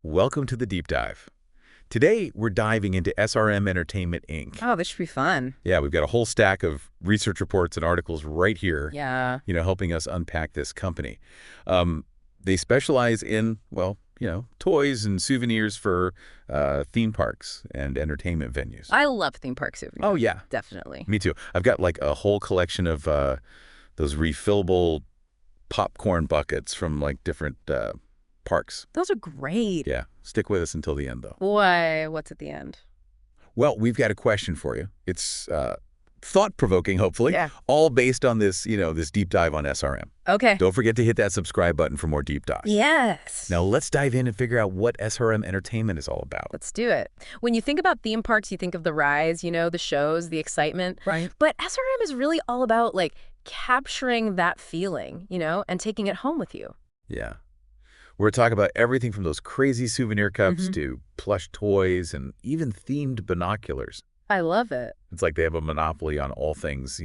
Welcome to the Deep Dive. Today, we're diving into SRM Entertainment, Inc. Oh, this should be fun. Yeah, we've got a whole stack of research reports and articles right here, Yeah. helping us unpack this company. They specialize in, toys and souvenirs for theme parks and entertainment venues. I love theme park souvenirs. Oh, yeah. Definitely. Me too. I've got like a whole collection of those refillable popcorn buckets from like different parks. Those are great. Yeah. Stick with us until the end, though. Why? What's at the end? Well, we've got a question for you. It's thought-provoking, hopefully, Yeah. all based on this, this deep dive on SRM. Okay. Don't forget to hit that subscribe button for more deep dives. Yes. Now, let's dive in and figure out what SRM Entertainment is all about. Let's do it. When you think about theme parks, you think of the rides, the shows, the excitement. Right. But SRM is really all about, capturing that feeling, and taking it home with you. Yeah. We're talking about everything from those crazy souvenir cups to plush toys and even themed binoculars. I love it. It's like they have a monopoly on all things,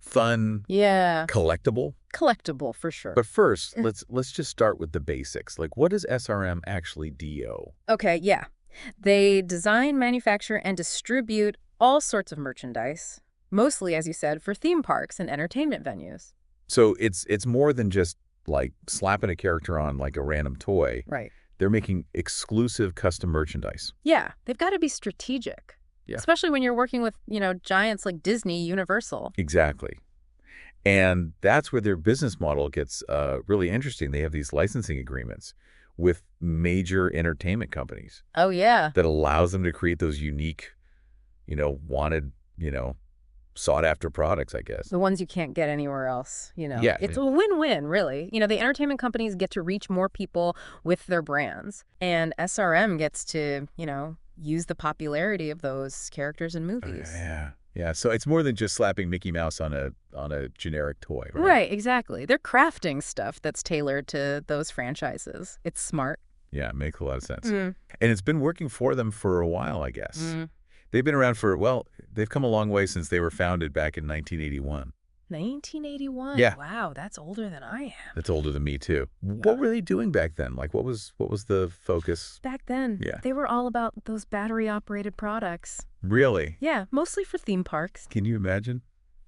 fun, Yeah. collectible. Collectible, for sure. But first, let's just start with the basics. Like, what does SRM actually do? Okay, yeah. They design, manufacture, and distribute all sorts of merchandise, mostly, as you said, for theme parks and entertainment venues. So it's more than just like slapping a character on like a random toy. Right. They're making exclusive custom merchandise. Yeah, they've got to be strategic. Yeah. Especially when you're working with, giants like Disney, Universal. Exactly. And that's where their business model gets really interesting. They have these licensing agreements with major entertainment companies Oh, yeah. that allows them to create those unique, wanted, sought-after products, I guess. The ones you can't get anywhere else, Yeah. It's a win-win, really. The entertainment companies get to reach more people with their brands, and SRM gets to, use the popularity of those characters in movies. Yeah. Yeah. So it's more than just slapping Mickey Mouse on a generic toy, right? Right, exactly. They're crafting stuff that's tailored to those franchises. It's smart. Yeah, it makes a lot of sense. Mm. And it's been working for them for a while, I guess. Mm. They've been around they've come a long way since they were founded back in 1981. 1981? Yeah. Wow, that's older than I am. That's older than me, too. What were they doing back then? Like, what was the focus? Back then, Yeah. they were all about those battery-operated products. Really? Yeah, mostly for theme parks. Can you imagine?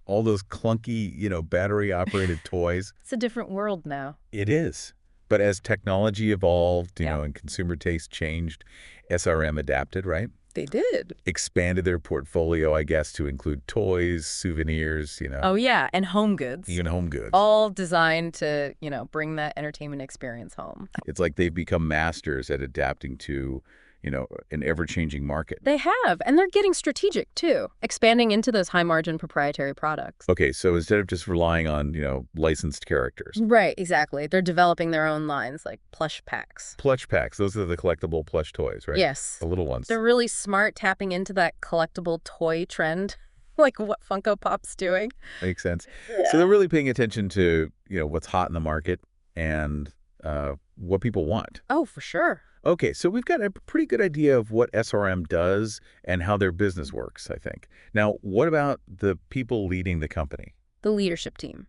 All those clunky, battery-operated toys. It's a different world now. It is. But as technology evolved, Yeah. and consumer taste changed, SRM adapted, right? They did. Expanded their portfolio, I guess, to include toys, souvenirs, Oh, yeah, and home goods. even home goods. All designed to, bring that entertainment experience home. It's like they've become masters at adapting to, an ever-changing market. They have, and they're getting strategic, too, expanding into those high-margin proprietary products. Okay, so instead of just relying on, licensed characters. Right, exactly. They're developing their own lines, like plush packs. Plush packs, those are the collectible plush toys, right? Yes. The little ones. They're really smart tapping into that collectible toy trend, like what Funko Pop's doing. Makes sense. So they're really paying attention to, what's hot in the market and what people want. Oh, for sure. Okay, so we've got a pretty good idea of what SRM does and how their business works, I think. Now, what about the people leading the company? The leadership team.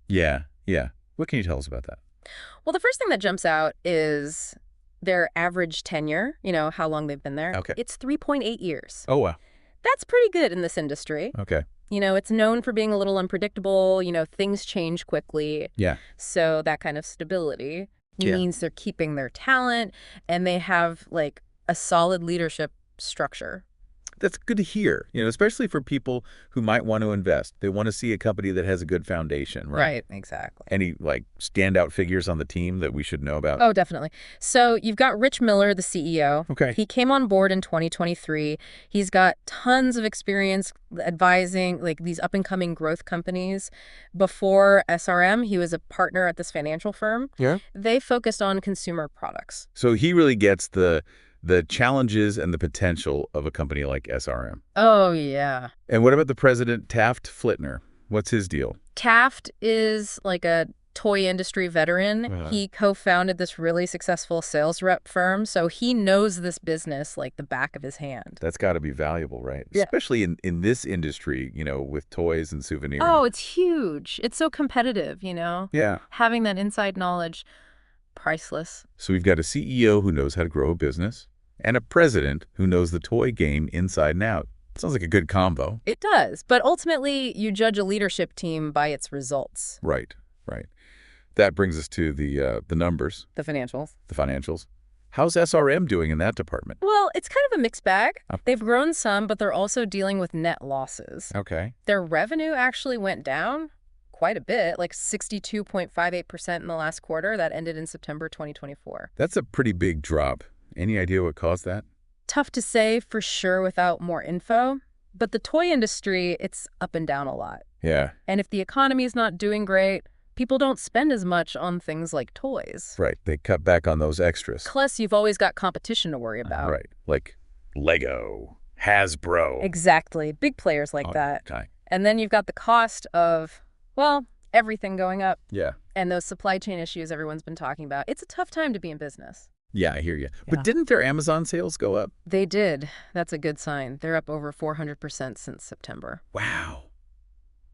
Yeah. What can you tell us about that? Well, the first thing that jumps out is their average tenure, how long they've been there. Okay. It's 3.8 years. Oh, wow. That's pretty good in this industry. Okay. It's known for being a little unpredictable. Things change quickly. Yeah. So that kind of stability means they're keeping their talent and they have a solid leadership structure. That's good to hear, especially for people who might want to invest. They want to see a company that has a good foundation, right? Right, exactly. Any standout figures on the team that we should know about? Oh, definitely. So you've got Rich Miller, the CEO. Okay. He came on board in 2023. He's got tons of experience advising these up-and-coming growth companies. Before SRM, he was a partner at this financial firm. Yeah. They focused on consumer products. So he really gets the challenges and the potential of a company like SRM. Oh, yeah. And what about the president, Taft Flittner? What's his deal? Taft is a toy industry veteran. He co-founded this really successful sales rep firm, so he knows this business like the back of his hand. That's got to be valuable, right? Yeah. Especially in this industry, with toys and souvenirs. Oh, it's huge. It's so competitive, Yeah. Having that inside knowledge. Priceless. So we've got a CEO who knows how to grow a business and a president who knows the toy game inside and out. Sounds like a good combo. It does, but ultimately you judge a leadership team by its results. Right, right. That brings us to the numbers, The financials. the financials. How's SRM doing in that department? Well, it's kind of a mixed bag. Oh. They've grown some, but they're also dealing with net losses. Okay. Their revenue actually went down quite a bit, like 62.58% in the last quarter. That ended in September 2024. That's a pretty big drop. Any idea what caused that? Tough to say for sure without more info, but the toy industry, it's up and down a lot. Yeah. And if the economy is not doing great, people don't spend as much on things like toys. Right. They cut back on those extras. Plus, you've always got competition to worry about. Right. Like Lego, Hasbro. Exactly. Big players like that. Okay. And then you've got the cost of, well, everything going up. Yeah. And those supply chain issues everyone's been talking about. It's a tough time to be in business. Yeah, I hear you. Yeah. But didn't their Amazon sales go up? They did. That's a good sign. They're up over 400% since September. Wow.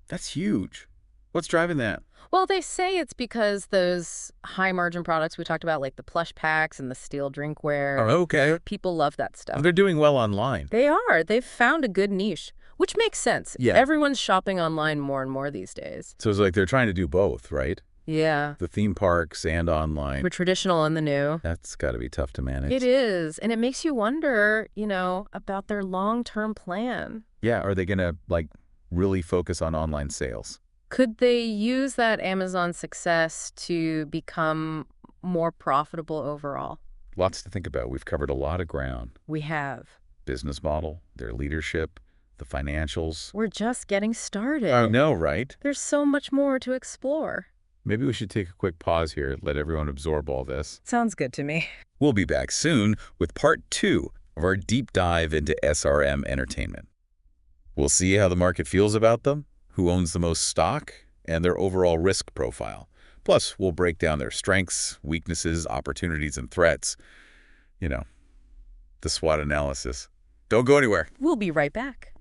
That's huge. What's driving that? Well, they say it's because those high-margin products we talked about, like the plush packs and the steel drinkware, Oh, okay. people love that stuff. They're doing well online. They are. They've found a good niche, which makes sense. Yeah. Everyone's shopping online more and more these days. So it's like they're trying to do both, right? Yeah. The theme parks and online. We're traditional and the new. That's got to be tough to manage. It is. And it makes you wonder, about their long-term plan. Yeah, are they going to, really focus on online sales? Could they use that Amazon success to become more profitable overall? Lots to think about. We've covered a lot of ground. We have. Business model, their leadership, the financials. We're just getting started. I know, right? There's so much more to explore. Maybe we should take a quick pause here, let everyone absorb all this. Sounds good to me. We'll be back soon with part 2 of our deep dive into SRM Entertainment. We'll see how the market feels about them, who owns the most stock, and their overall risk profile. Plus, we'll break down their strengths, weaknesses, opportunities, and threats. The SWOT analysis. Don't go anywhere. We'll be right back.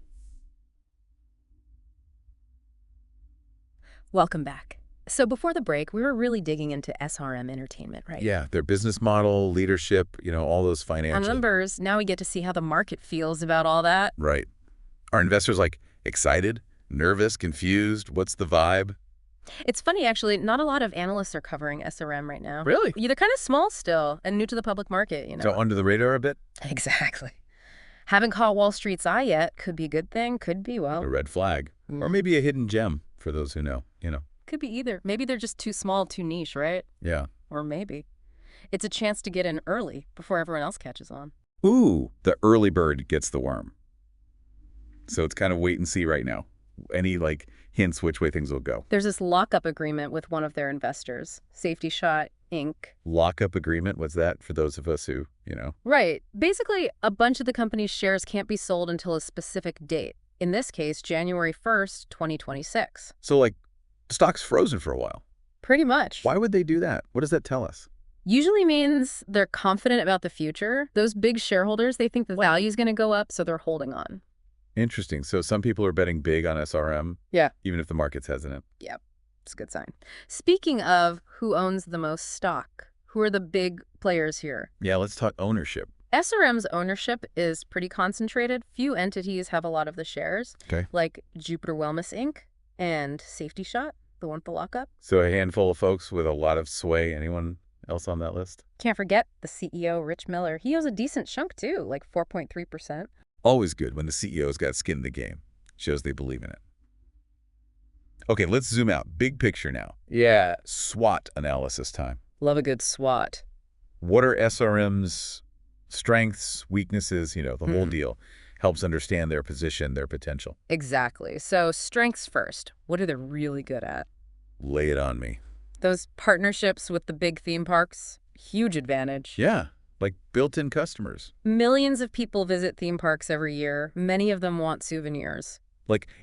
Welcome back. So before the break, we were really digging into SRM Entertainment, right? Yeah, their business model, leadership, all those financial. On numbers, now we get to see how the market feels about all that. Right. Are investors excited, nervous, confused? What's the vibe? It's funny, actually, not a lot of analysts are covering SRM right now. Really? Yeah, they're kind of small still and new to the public market, So under the radar a bit? Exactly. Haven't caught Wall Street's eye yet. Could be a good thing, could be, A red flag. Or maybe a hidden gem for those who know, Could be either. Maybe they're just too small, too niche, right? Yeah. Or maybe it's a chance to get in early before everyone else catches on. Ooh, the early bird gets the worm. So it's kind of wait and see right now. Any hints which way things will go? There's this lockup agreement with one of their investors, Safety Shot Inc. Lockup agreement? What's that for those of us who, Right. Basically, a bunch of the company's shares can't be sold until a specific date. In this case, January 1st, 2026. So the stock's frozen for a while. Pretty much. Why would they do that? What does that tell us? Usually means they're confident about the future. Those big shareholders, they think the value's going to go up, so they're holding on. Interesting. So some people are betting big on SRM. Yeah. Even if the market's hesitant. Yep. It's a good sign. Speaking of who owns the most stock, who are the big players here? Yeah, let's talk ownership. SRM's ownership is pretty concentrated. Few entities have a lot of the shares. Okay. Like Jupiter Wellness Inc. and Safety Shot, the one with the lockup. So a handful of folks with a lot of sway. Anyone else on that list? Can't forget the CEO, Rich Miller. He owns a decent chunk, too, like 4.3%. Always good when the CEO's got skin in the game. Shows they believe in it. Okay, let's zoom out. Big picture now. Yeah. SWOT analysis time. Love a good SWOT. What are SRM's strengths, weaknesses, the whole deal? Helps understand their position, their potential. Exactly. So strengths first. What are they really good at? Lay it on me. Those partnerships with the big theme parks, huge advantage. Yeah, like built-in customers. Millions of people visit theme parks every year. Many of them want souvenirs.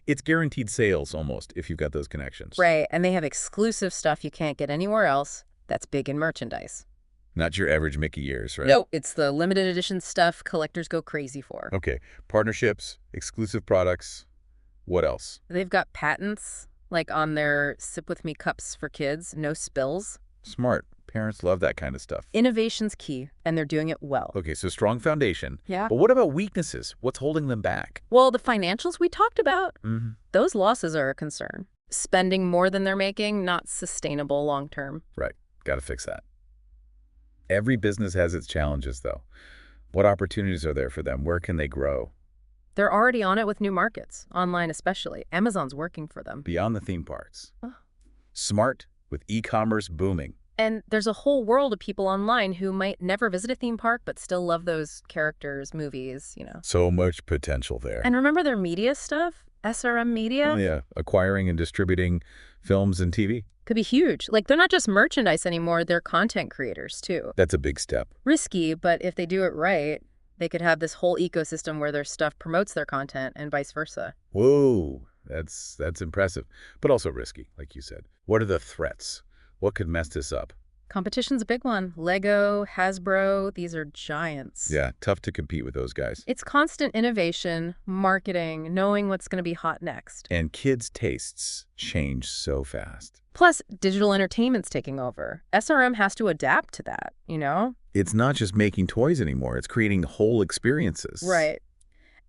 It's guaranteed sales almost if you've got those connections. Right, and they have exclusive stuff you can't get anywhere else that's big in merchandise. Not your average Mickey ears, right? No, it's the limited edition stuff collectors go crazy for. Okay, partnerships, exclusive products. What else? They've got patents, like on their Sip With Me cups for kids, no spills. Smart. Parents love that kind of stuff. Innovation's key, and they're doing it well. Okay, so strong foundation. Yeah. But what about weaknesses? What's holding them back? Well, the financials we talked about, Mm-hmm. those losses are a concern. Spending more than they're making, not sustainable long term. Right. Got to fix that. Every business has its challenges, though. What opportunities are there for them? Where can they grow? They're already on it with new markets, online especially. Amazon's working for them. Beyond the theme parks. Oh. Smart, with e-commerce booming. And there's a whole world of people online who might never visit a theme park but still love those characters, movies, So much potential there. And remember their media stuff? SRM Media? Oh, yeah, acquiring and distributing films and TV. Could be huge. Like, they're not just merchandise anymore, they're content creators, too. That's a big step. Risky, but if they do it right, they could have this whole ecosystem where their stuff promotes their content and vice versa. Whoa, that's impressive, but also risky, like you said. What are the threats? What could mess this up? Competition's a big one. Lego, Hasbro, these are giants. Yeah, tough to compete with those guys. It's constant innovation, marketing, knowing what's going to be hot next. And kids' tastes change so fast. Plus, digital entertainment's taking over. SRM has to adapt to that, It's not just making toys anymore. It's creating whole experiences. Right.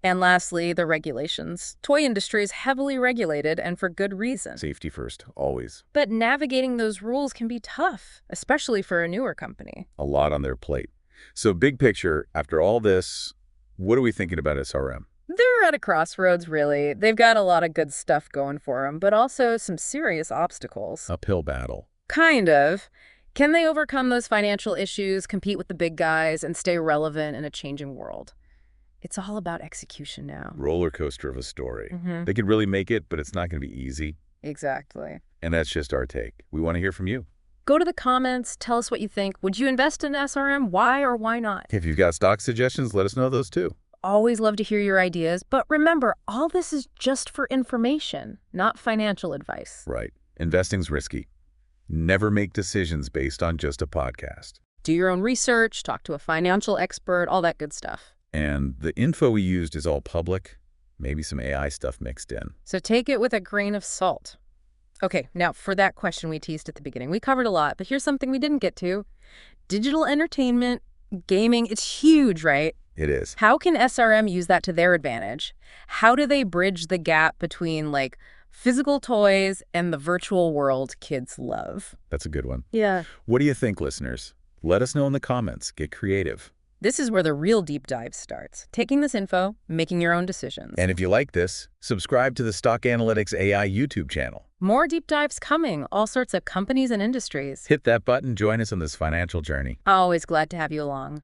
And lastly, the regulations. Toy industry is heavily regulated, and for good reason. Safety first, always. But navigating those rules can be tough, especially for a newer company. A lot on their plate. So big picture, after all this, what are we thinking about SRM? They're at a crossroads, really. They've got a lot of good stuff going for them, but also some serious obstacles. Uphill battle. Kind of. Can they overcome those financial issues, compete with the big guys, and stay relevant in a changing world? It's all about execution now. Roller coaster of a story. Mm-hmm. They could really make it, but it's not going to be easy. Exactly. And that's just our take. We want to hear from you. Go to the comments. Tell us what you think. Would you invest in SRM? Why or why not? If you've got stock suggestions, let us know those too. Always love to hear your ideas. But remember, all this is just for information, not financial advice. Right. Investing's risky. Never make decisions based on just a podcast. Do your own research, talk to a financial expert, all that good stuff. And the info we used is all public, maybe some AI stuff mixed in. So take it with a grain of salt. Okay, now for that question we teased at the beginning, we covered a lot, but here's something we didn't get to. Digital entertainment, gaming, it's huge, right? It is. How can SRM use that to their advantage? How do they bridge the gap between, physical toys and the virtual world kids love? That's a good one. Yeah. What do you think, listeners? Let us know in the comments. Get creative. This is where the real deep dive starts. Taking this info, making your own decisions. And if you like this, subscribe to the Stock Analytics AI YouTube channel. More deep dives coming, all sorts of companies and industries. Hit that button, join us on this financial journey. Always glad to have you along.